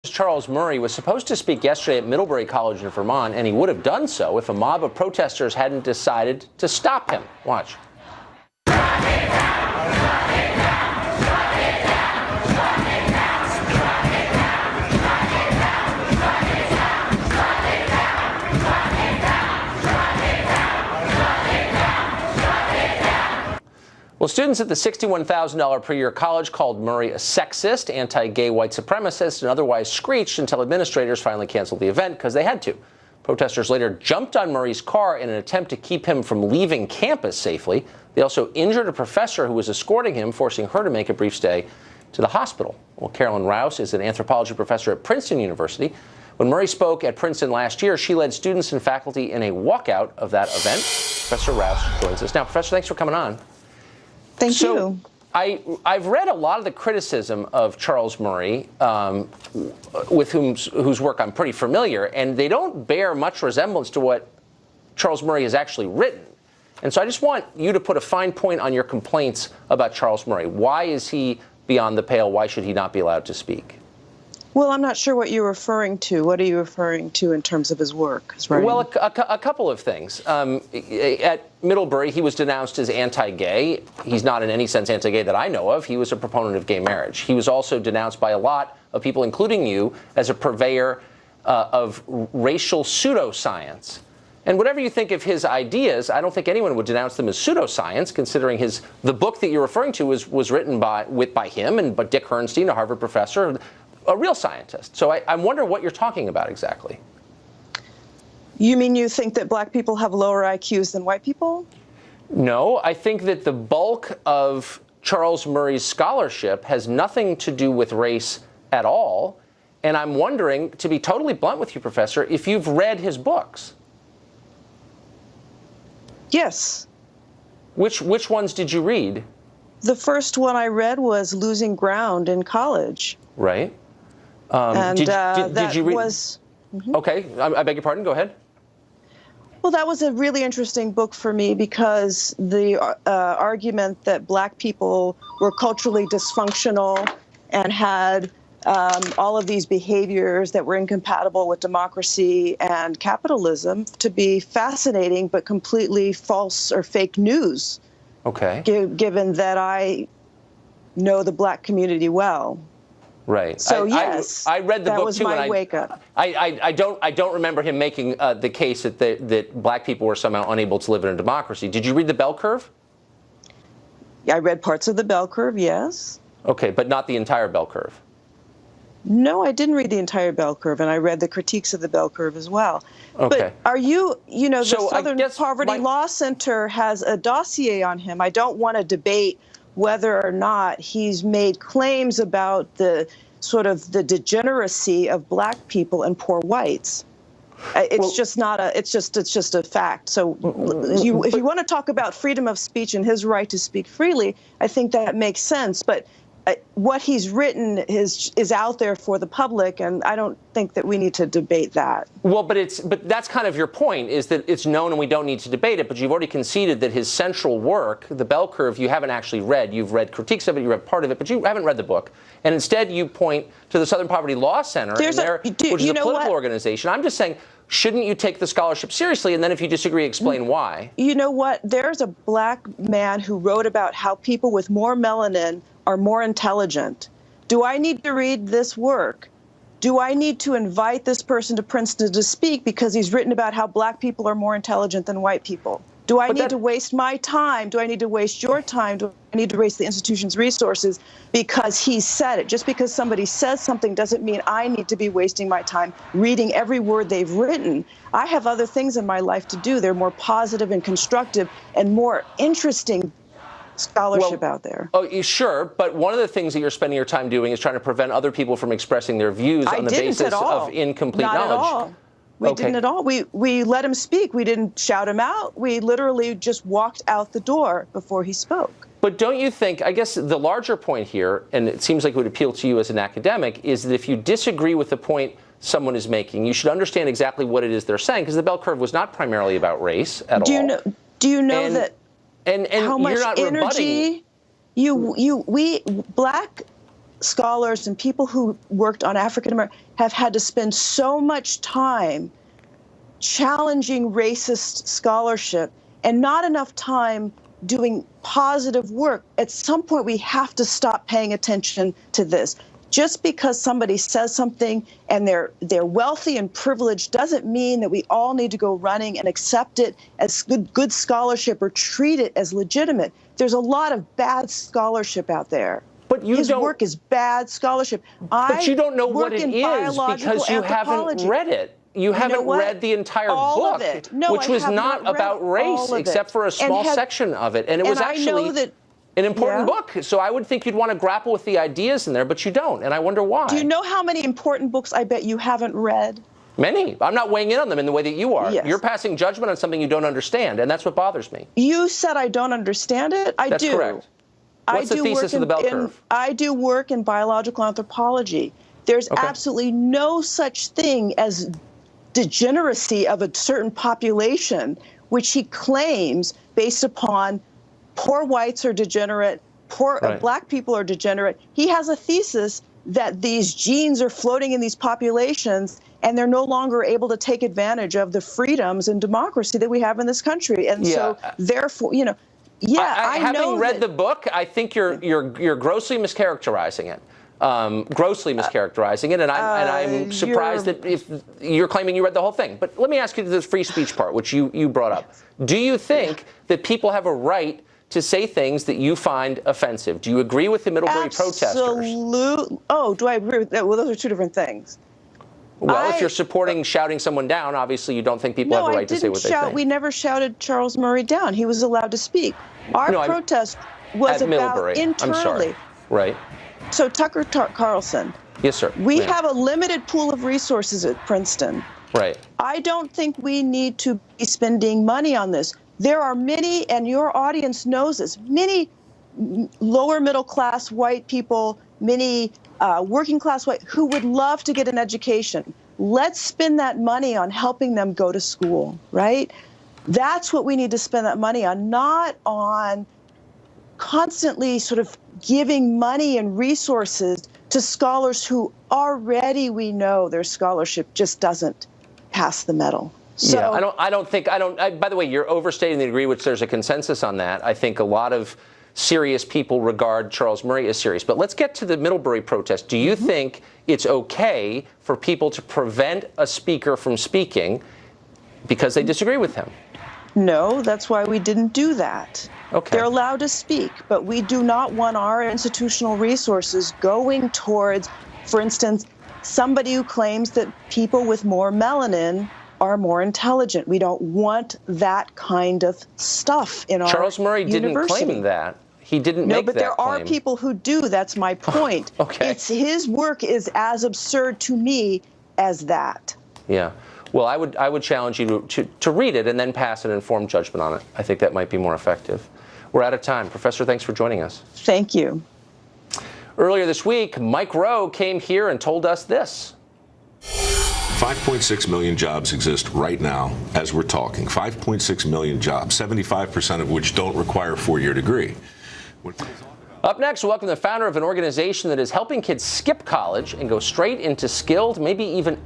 Charles Murray was supposed to speak yesterday at Middlebury College in Vermont, and he would have done so if a mob of protesters hadn't decided to stop him. Watch. Well, students at the $61,000 per year college called Murray a sexist, anti-gay white supremacist, and otherwise screeched until administrators finally canceled the event because they had to. Protesters later jumped on Murray's car in an attempt to keep him from leaving campus safely. They also injured a professor who was escorting him, forcing her to make a brief stay to the hospital. Well, CAROLYN ROUSE is an anthropology professor at Princeton University. When Murray spoke at Princeton last year, she led students and faculty in a walkout of that event. Professor Rouse joins us now. Professor, thanks for coming on. Thank you. I've read a lot of the criticism of Charles Murray, with whose work I'm pretty familiar, and they don't bear much resemblance to what Charles Murray has actually written. And so I just want you to put a fine point on your complaints about Charles Murray. Why is he beyond the pale? Why should he not be allowed to speak? Well, I'm not sure what you're referring to. What are you referring to in terms of his work? His writing? Well, a couple of things. At Middlebury, he was denounced as anti-gay. He's not in any sense anti-gay that I know of. He was a proponent of gay marriage. He was also denounced by a lot of people, including you, as a purveyor of racial pseudoscience. And whatever you think of his ideas, I don't think anyone would denounce them as pseudoscience, considering the book that you're referring to was written by him and by Dick Herrnstein, a Harvard professor, a real scientist. So I wonder what you're talking about exactly. You mean you think that black people have lower IQs than white people? No, I think that the bulk of Charles Murray's scholarship has nothing to do with race at all. And I'm wondering, to be totally blunt with you, Professor, if you've read his books. Yes. Which ones did you read? The first one I read was Losing Ground in college. Right. Did you read? Okay, I beg your pardon. Go ahead. Well, that was a really interesting book for me because the argument that black people were culturally dysfunctional and had all of these behaviors that were incompatible with democracy and capitalism to be fascinating but completely false or fake news. Okay. Given that I know the black community well. Right. So yes, I read the book too. That was my wake up. I don't remember him making the case that black people were somehow unable to live in a democracy. Did you read The Bell Curve? Yeah, I read parts of The Bell Curve. Yes. Okay, but not the entire Bell Curve. No, I didn't read the entire Bell Curve, and I read the critiques of The Bell Curve as well. Okay. But are the So Southern Poverty Law Center has a dossier on him. I don't want to debate whether or not he's made claims about the sort of the degeneracy of black people and poor whites. It's just a fact. So if you want to talk about freedom of speech and his right to speak freely, I think that makes sense. But what he's written is out there for the public, and I don't think that we need to debate that. Well, but that's kind of your point, is that it's known and we don't need to debate it, but you've already conceded that his central work, The Bell Curve, you haven't actually read. You've read critiques of it, you read part of it, but you haven't read the book. And instead you point to the Southern Poverty Law Center, which is a political organization. I'm just saying, shouldn't you take the scholarship seriously? And then if you disagree, explain why. You know what? There's a black man who wrote about how people with more melanin are more intelligent. Do I need to read this work? Do I need to invite this person to Princeton to speak because he's written about how black people are more intelligent than white people? Do I need to waste my time? Do I need to waste your time? Do I need to waste the institution's resources because he said it? Just because somebody says something doesn't mean I need to be wasting my time reading every word they've written. I have other things in my life to do. They're more positive and constructive and more interesting scholarship out there. Oh, sure, but one of the things that you're spending your time doing is trying to prevent other people from expressing their views on the basis of incomplete knowledge. Not at all. We didn't at all. We let him speak. We didn't shout him out. We literally just walked out the door before he spoke. But don't you think, I guess the larger point here, and it seems like it would appeal to you as an academic, is that if you disagree with the point someone is making, you should understand exactly what it is they're saying, because the Bell Curve was not primarily about race at all. Do you know that? And how much you're not energy rebutting. we black scholars and people who worked on African American have had to spend so much time challenging racist scholarship and not enough time doing positive work. At some point, we have to stop paying attention to this. Just because somebody says something and they're wealthy and privileged doesn't mean that we all need to go running and accept it as good scholarship or treat it as legitimate. There's a lot of bad scholarship out there. But his work is bad scholarship. But you don't know what it is because you haven't read it. You haven't read the entire book, which was not about race except for a small section of it. And it was actually an important book. So I would think you'd want to grapple with the ideas in there, but you don't. And I wonder why. Do you know how many important books I bet you haven't read? Many. I'm not weighing in on them in the way that you are. Yes. You're passing judgment on something you don't understand, and that's what bothers me. You said I don't understand it? I do. That's correct. What's the thesis of the bell curve? I do work in biological anthropology. There's absolutely no such thing as degeneracy of a certain population, which he claims based upon poor whites are degenerate, poor black people are degenerate. He has a thesis that these genes are floating in these populations and they're no longer able to take advantage of the freedoms and democracy that we have in this country. And so therefore, you know, having read the book, I think you're grossly mischaracterizing it. Grossly mischaracterizing it, and I'm surprised that if you're claiming you read the whole thing. But let me ask you the free speech part, which you brought up. Do you think that people have a right to say things that you find offensive? Do you agree with the Middlebury protesters? Absolutely. Oh, do I agree with that? Well, those are two different things. Well, if you're supporting shouting someone down, obviously you don't think people have a right to say what they think. We never shouted Charles Murray down. He was allowed to speak. Our protest was about internally. I'm sorry. Right. So Tucker Carlson. Yes, sir. We have a limited pool of resources at Princeton. Right. I don't think we need to be spending money on this. There are many, and your audience knows this, many lower middle class white people, many working class white who would love to get an education. Let's spend that money on helping them go to school, right? That's what we need to spend that money on, not on constantly sort of giving money and resources to scholars who already we know their scholarship just doesn't pass the medal. So, yeah, by the way, you're overstating the degree which there's a consensus on that. I think a lot of serious people regard Charles Murray as serious. But let's get to the Middlebury protest. Do you think it's okay for people to prevent a speaker from speaking because they disagree with him? No, that's why we didn't do that. Okay. They're allowed to speak, but we do not want our institutional resources going towards, for instance, somebody who claims that people with more melanin are more intelligent. We don't want that kind of stuff in our Charles Murray didn't claim that. He didn't make that claim. No, but there are people who do. That's my point. Okay. His work is as absurd to me as that. Yeah. Well, I would challenge you to read it and then pass an informed judgment on it. I think that might be more effective. We're out of time. Professor, thanks for joining us. Thank you. Earlier this week, Mike Rowe came here and told us this. 5.6 million jobs exist right now as we're talking. 5.6 million jobs, 75% of which don't require a four-year degree. Up next, we'll welcome the founder of an organization that is helping kids skip college and go straight into skilled, maybe even